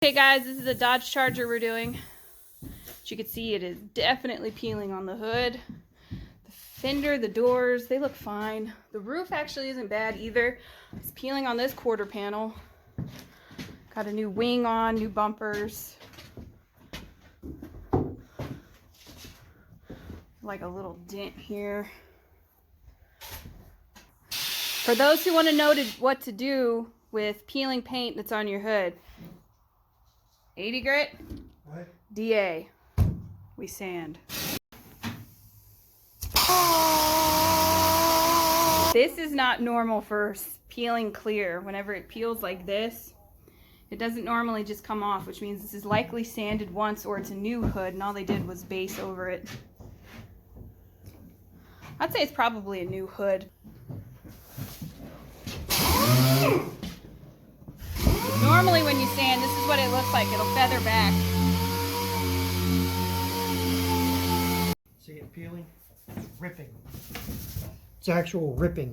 Okay guys, this is a Dodge Charger we're doing. As you can see, it is definitely peeling on the hood. The fender, the doors, they look fine. The roof actually isn't bad either. It's peeling on this quarter panel. Got a new wing on, new bumpers. Like a little dent here. For those who want to know what to do with peeling paint that's on your hood, 80 grit, what? DA, we sand. This is not normal for peeling clear. Whenever it peels like this, it doesn't normally just come off, which means this is likely sanded once or it's a new hood and all they did was base over it. I'd say it's probably a new hood. Normally when you sand, this is what it looks like. It'll feather back. See it peeling? It's ripping. It's actual ripping.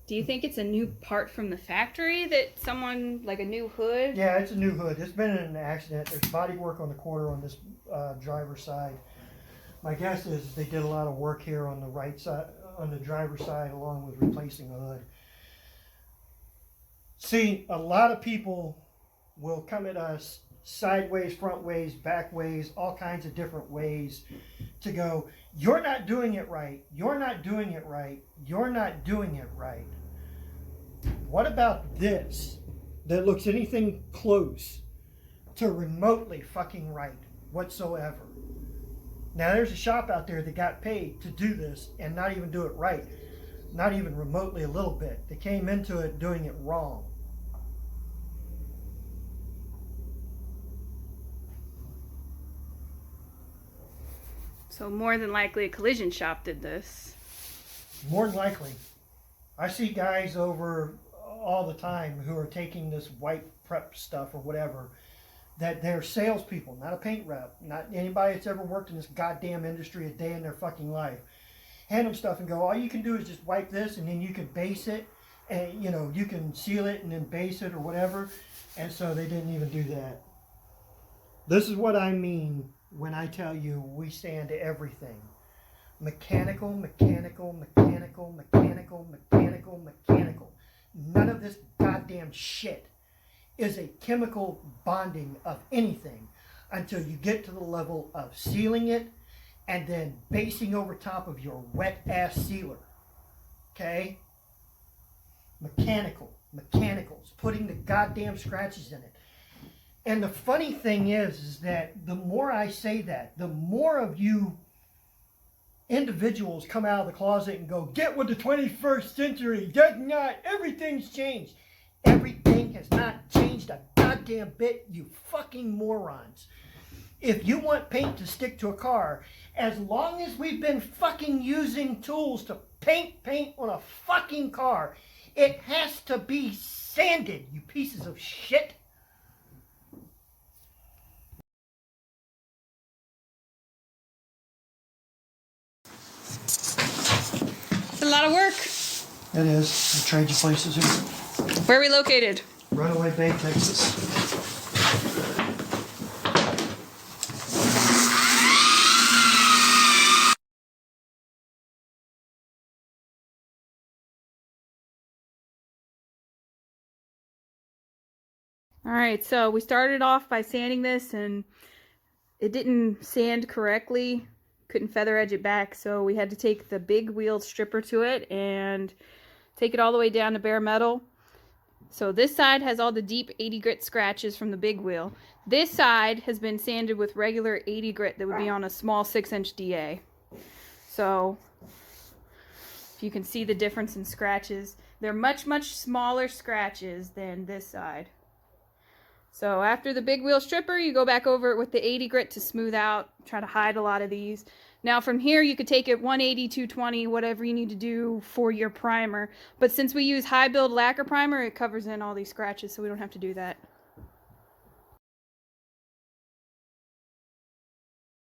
Do you think it's a new part from the factory that someone, like a new hood? Yeah, it's a new hood. It's been in an accident. There's bodywork on the quarter on this driver's side. My guess is they did a lot of work here on the right side, on the driver's side, along with replacing the hood. See, a lot of people will come at us sideways, front ways, back ways, all kinds of different ways to go, you're not doing it right, you're not doing it right, you're not doing it right. What about this that looks anything close to remotely fucking right whatsoever? Now there's a shop out there that got paid to do this and not even do it right, not even remotely a little bit. They came into it doing it wrong. So more than likely a collision shop did this. More than likely. I see guys over all the time who are taking this white prep stuff or whatever, that they're salespeople, not a paint rep, not anybody that's ever worked in this goddamn industry a day in their fucking life. Hand them stuff and go, all you can do is just wipe this and then you can base it and you can seal it and then base it or whatever. And so they didn't even do that. This is what I mean when I tell you we sand everything. Mechanical, mechanical, mechanical, mechanical, mechanical, mechanical. None of this goddamn shit is a chemical bonding of anything until you get to the level of sealing it and then basing over top of your wet ass sealer. Okay? Mechanical, mechanicals, putting the goddamn scratches in it. And the funny thing is that the more I say that, the more of you individuals come out of the closet and go, get with the 21st century. Does not. Everything's changed. Everything has not changed a goddamn bit, you fucking morons. If you want paint to stick to a car, as long as we've been fucking using tools to paint on a fucking car, it has to be sanded, you pieces of shit. It's a lot of work. It is. I'll trade you places here. Where are we located? Runaway Bay, Texas. Alright, so we started off by sanding this and it didn't sand correctly. Couldn't feather edge it back, so we had to take the big wheel stripper to it and take it all the way down to bare metal. So this side has all the deep 80 grit scratches from the big wheel. This side has been sanded with regular 80 grit that would be on a small 6-inch DA. So if you can see the difference in scratches, they're much, much smaller scratches than this side. So after the big wheel stripper, you go back over it with the 80 grit to smooth out, try to hide a lot of these. Now from here you could take it 180, 220, whatever you need to do for your primer. But since we use high build lacquer primer, it covers in all these scratches, so we don't have to do that.